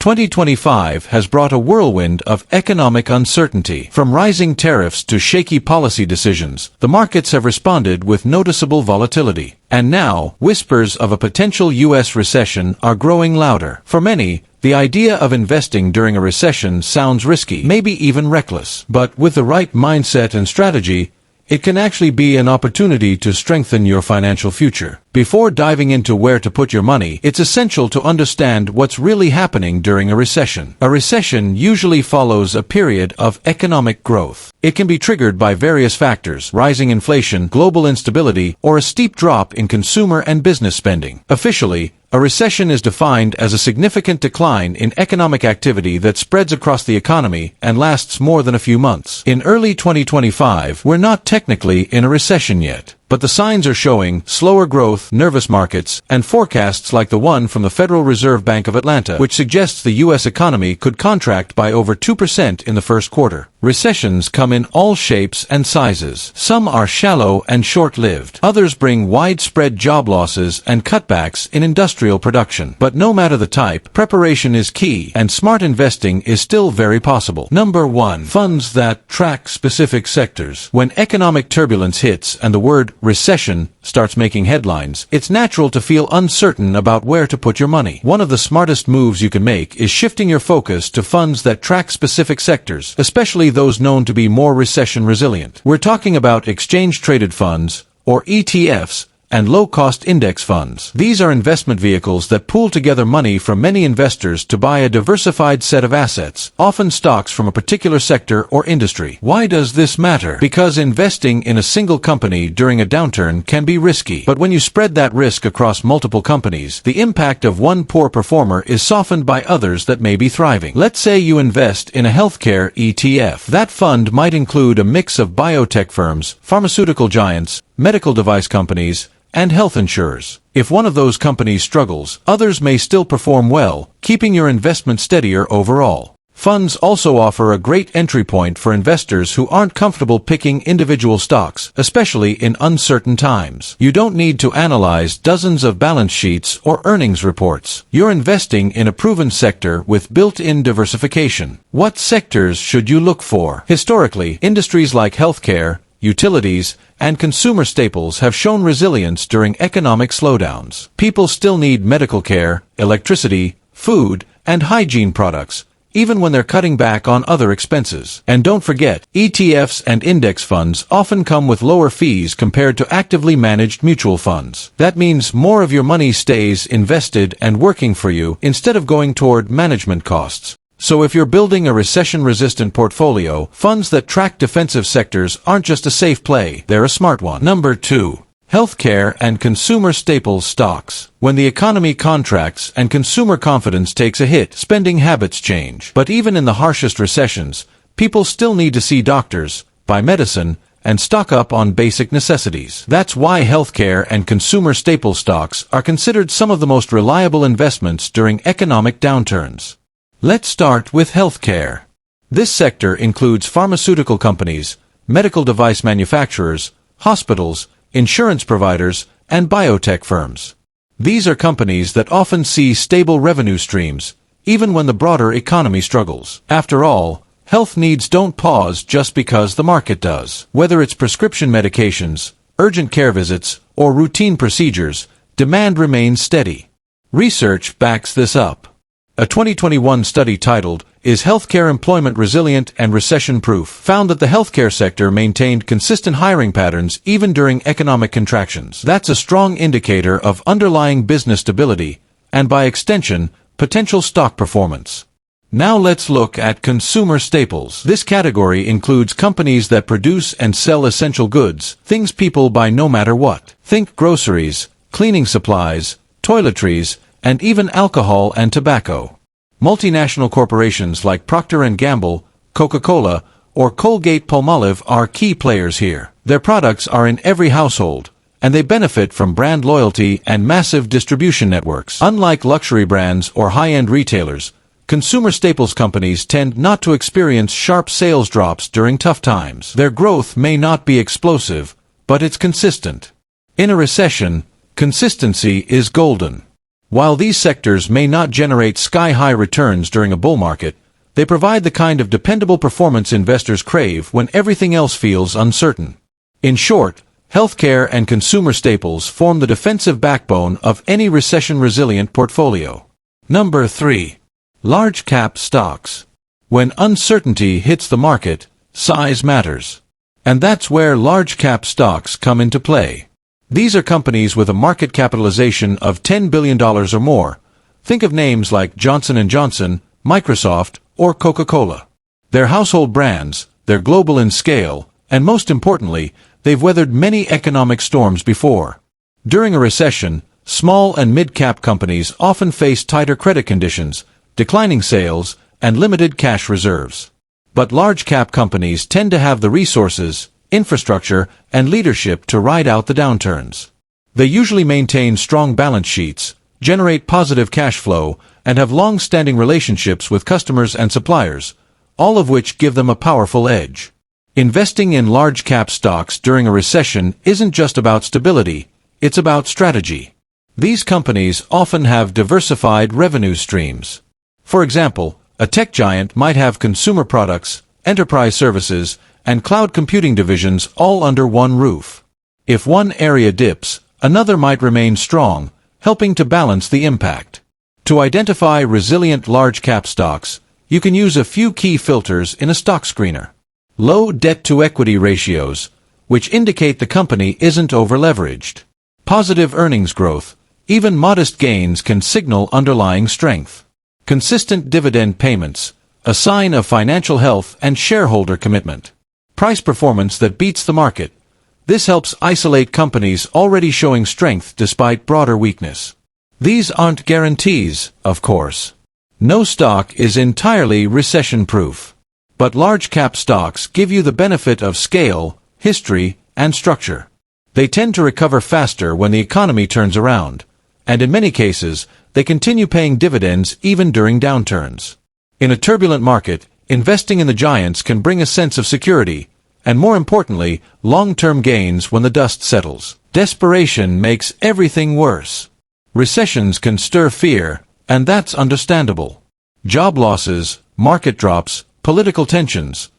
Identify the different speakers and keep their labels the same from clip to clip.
Speaker 1: 2025 has brought a whirlwind of economic uncertainty. From rising tariffs to shaky policy decisions, the markets have responded with noticeable volatility. And now, whispers of a potential U.S. recession are growing louder. For many, the idea of investing during a recession sounds risky, maybe even reckless. But with the right mindset and strategy, it can actually be an opportunity to strengthen your financial future. Before diving into where to put your money, it's essential to understand what's really happening during a recession. A recession usually follows a period of economic growth. It can be triggered by various factors: rising inflation, global instability, or a steep drop in consumer and business spending. Officially, a recession is defined as a significant decline in economic activity that spreads across the economy and lasts more than a few months. In early 2025, we're not technically in a recession yet, but the signs are showing: slower growth, nervous markets, and forecasts like the one from the Federal Reserve Bank of Atlanta, which suggests the U.S. economy could contract by over 2% in the first quarter. Recessions come in all shapes and sizes. Some are shallow and short-lived. Others bring widespread job losses and cutbacks in industrial production. But no matter the type, preparation is key, and smart investing is still very possible. Number 1. Funds that track specific sectors. When economic turbulence hits and the word recession starts making headlines, it's natural to feel uncertain about where to put your money. One of the smartest moves you can make is shifting your focus to funds that track specific sectors, especially those known to be more recession resilient. We're talking about exchange-traded funds, or ETFs, and low-cost index funds. These are investment vehicles that pool together money from many investors to buy a diversified set of assets, often stocks from a particular sector or industry. Why does this matter? Because investing in a single company during a downturn can be risky. But when you spread that risk across multiple companies, the impact of one poor performer is softened by others that may be thriving. Let's say you invest in a healthcare ETF. That fund might include a mix of biotech firms, pharmaceutical giants, medical device companies, and health insurers. If one of those companies struggles, others may still perform well, keeping your investment steadier overall. Funds also offer a great entry point for investors who aren't comfortable picking individual stocks, especially in uncertain times. You don't need to analyze dozens of balance sheets or earnings reports. You're investing in a proven sector with built-in diversification. What sectors should you look for? Historically, industries like healthcare, utilities, and consumer staples have shown resilience during economic slowdowns. People still need medical care, electricity, food, and hygiene products, even when they're cutting back on other expenses. And don't forget, ETFs and index funds often come with lower fees compared to actively managed mutual funds. That means more of your money stays invested and working for you instead of going toward management costs. So if you're building a recession-resistant portfolio, funds that track defensive sectors aren't just a safe play, they're a smart one. Number 2. Healthcare and consumer staples stocks. When the economy contracts and consumer confidence takes a hit, spending habits change. But even in the harshest recessions, people still need to see doctors, buy medicine, and stock up on basic necessities. That's why healthcare and consumer staple stocks are considered some of the most reliable investments during economic downturns. Let's start with healthcare. This sector includes pharmaceutical companies, medical device manufacturers, hospitals, insurance providers, and biotech firms. These are companies that often see stable revenue streams, even when the broader economy struggles. After all, health needs don't pause just because the market does. Whether it's prescription medications, urgent care visits, or routine procedures, demand remains steady. Research backs this up. A 2021 study titled, "Is Healthcare Employment Resilient and Recession-Proof?" found that the healthcare sector maintained consistent hiring patterns even during economic contractions. That's a strong indicator of underlying business stability, and by extension, potential stock performance. Now let's look at consumer staples. This category includes companies that produce and sell essential goods, things people buy no matter what. Think groceries, cleaning supplies, toiletries, and even alcohol and tobacco. Multinational corporations like Procter & Gamble, Coca-Cola, or Colgate-Palmolive are key players here. Their products are in every household, and they benefit from brand loyalty and massive distribution networks. Unlike luxury brands or high-end retailers, consumer staples companies tend not to experience sharp sales drops during tough times. Their growth may not be explosive, but it's consistent. In a recession, consistency is golden. While these sectors may not generate sky-high returns during a bull market, they provide the kind of dependable performance investors crave when everything else feels uncertain. In short, healthcare and consumer staples form the defensive backbone of any recession-resilient portfolio. Number 3. Large-cap stocks. When uncertainty hits the market, size matters. And that's where large-cap stocks come into play. These are companies with a market capitalization of $10 billion or more. Think of names like Johnson & Johnson, Microsoft, or Coca-Cola. They're household brands, they're global in scale, and most importantly, they've weathered many economic storms before. During a recession, small and mid-cap companies often face tighter credit conditions, declining sales, and limited cash reserves. But large-cap companies tend to have the resources, infrastructure, and leadership to ride out the downturns. They usually maintain strong balance sheets, generate positive cash flow, and have long-standing relationships with customers and suppliers, all of which give them a powerful edge. Investing in large-cap stocks during a recession isn't just about stability, it's about strategy. These companies often have diversified revenue streams. For example, a tech giant might have consumer products, enterprise services, and cloud computing divisions all under one roof. If one area dips, another might remain strong, helping to balance the impact. To identify resilient large-cap stocks, you can use a few key filters in a stock screener. Low debt-to-equity ratios, which indicate the company isn't over-leveraged. Positive earnings growth, even modest gains can signal underlying strength. Consistent dividend payments, a sign of financial health and shareholder commitment. Price performance that beats the market. This helps isolate companies already showing strength despite broader weakness. These aren't guarantees, of course. No stock is entirely recession-proof. But large-cap stocks give you the benefit of scale, history, and structure. They tend to recover faster when the economy turns around, and in many cases, they continue paying dividends even during downturns. In a turbulent market, investing in the giants can bring a sense of security, and more importantly, long-term gains when the dust settles. Desperation makes everything worse. Recessions can stir fear, and that's understandable. Job losses, market drops, political tensions.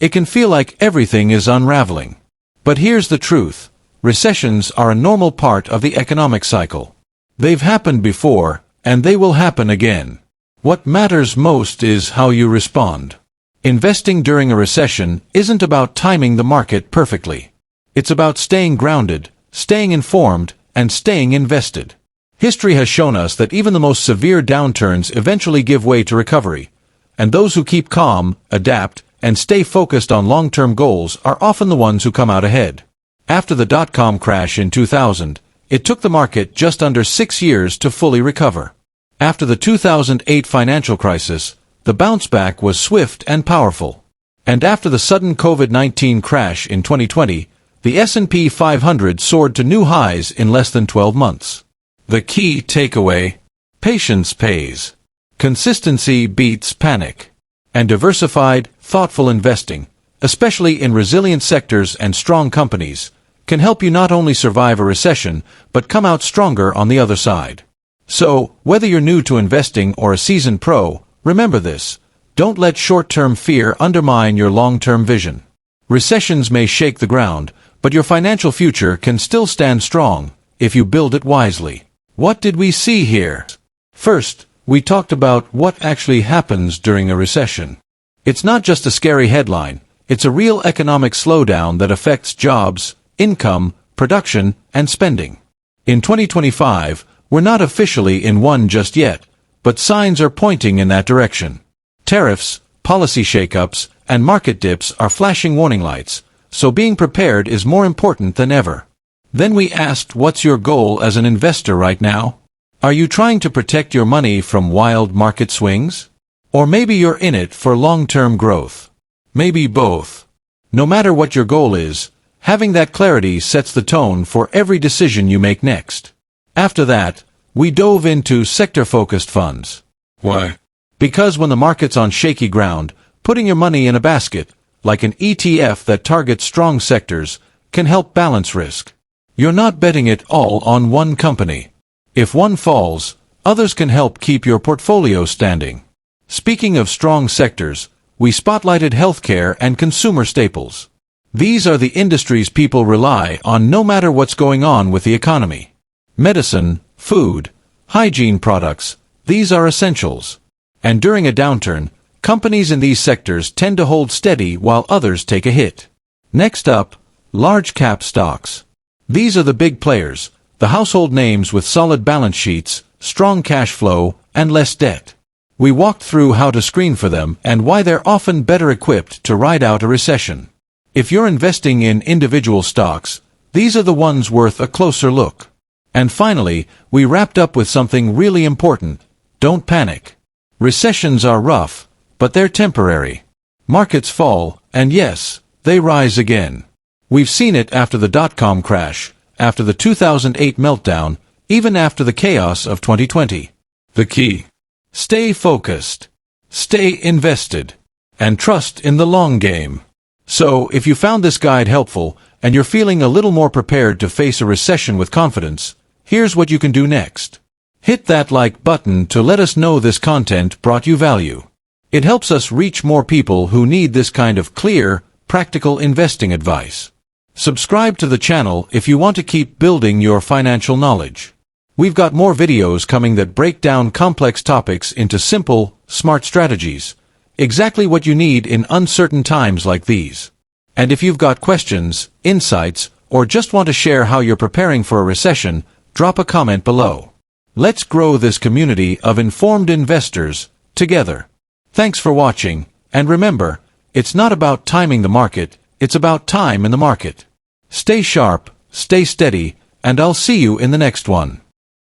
Speaker 1: It can feel like everything is unraveling. But here's the truth. Recessions are a normal part of the economic cycle. They've happened before, and they will happen again. What matters most is how you respond. Investing during a recession isn't about timing the market perfectly. It's about staying grounded, staying informed, and staying invested. History has shown us that even the most severe downturns eventually give way to recovery, and those who keep calm, adapt, and stay focused on long-term goals are often the ones who come out ahead. After the dot-com crash in 2000, it took the market just under 6 years to fully recover. After the 2008 financial crisis, the bounce back was swift and powerful. And after the sudden COVID-19 crash in 2020, the S&P 500 soared to new highs in less than 12 months. The key takeaway: patience pays. Consistency beats panic. And diversified, thoughtful investing, especially in resilient sectors and strong companies, can help you not only survive a recession, but come out stronger on the other side. So, whether you're new to investing or a seasoned pro, remember this: don't let short-term fear undermine your long-term vision. Recessions may shake the ground, but your financial future can still stand strong if you build it wisely. What did we see here? First, we talked about what actually happens during a recession. It's not just a scary headline, it's a real economic slowdown that affects jobs, income, production, and spending. In 2025, we're not officially in one just yet, but signs are pointing in that direction. Tariffs, policy shakeups, and market dips are flashing warning lights, so being prepared is more important than ever. Then we asked, what's your goal as an investor right now? Are you trying to protect your money from wild market swings? Or maybe you're in it for long-term growth. Maybe both. No matter what your goal is, having that clarity sets the tone for every decision you make next. After that, we dove into sector-focused funds. Why? Because when the market's on shaky ground, putting your money in a basket, like an ETF that targets strong sectors, can help balance risk. You're not betting it all on one company. If one falls, Others can help keep your portfolio standing. Speaking of strong sectors, we spotlighted healthcare and consumer staples. These are the industries people rely on no matter what's going on with the economy. Medicine, food, hygiene products, these are essentials. And during a downturn, companies in these sectors tend to hold steady while others take a hit. Next up, large cap stocks. These are the big players, the household names with solid balance sheets, strong cash flow, and less debt. We walked through how to screen for them and why they're often better equipped to ride out a recession. If you're investing in individual stocks, these are the ones worth a closer look. And finally, we wrapped up with something really important. Don't panic. Recessions are rough, but they're temporary. Markets fall, and yes, they rise again. We've seen it after the dot-com crash, after the 2008 meltdown, even after the chaos of 2020. The key: stay focused, stay invested, and trust in the long game. So, if you found this guide helpful, and you're feeling a little more prepared to face a recession with confidence, here's what you can do next. Hit that like button to let us know this content brought you value. It helps us reach more people who need this kind of clear, practical investing advice. Subscribe to the channel if you want to keep building your financial knowledge. We've got more videos coming that break down complex topics into simple, smart strategies. Exactly what you need in uncertain times like these. And if you've got questions, insights, or just want to share how you're preparing for a recession, drop a comment below. Let's grow this community of informed investors together. Thanks for watching, and remember, it's not about timing the market, it's about time in the market. Stay sharp, stay steady, and I'll see you in the next one.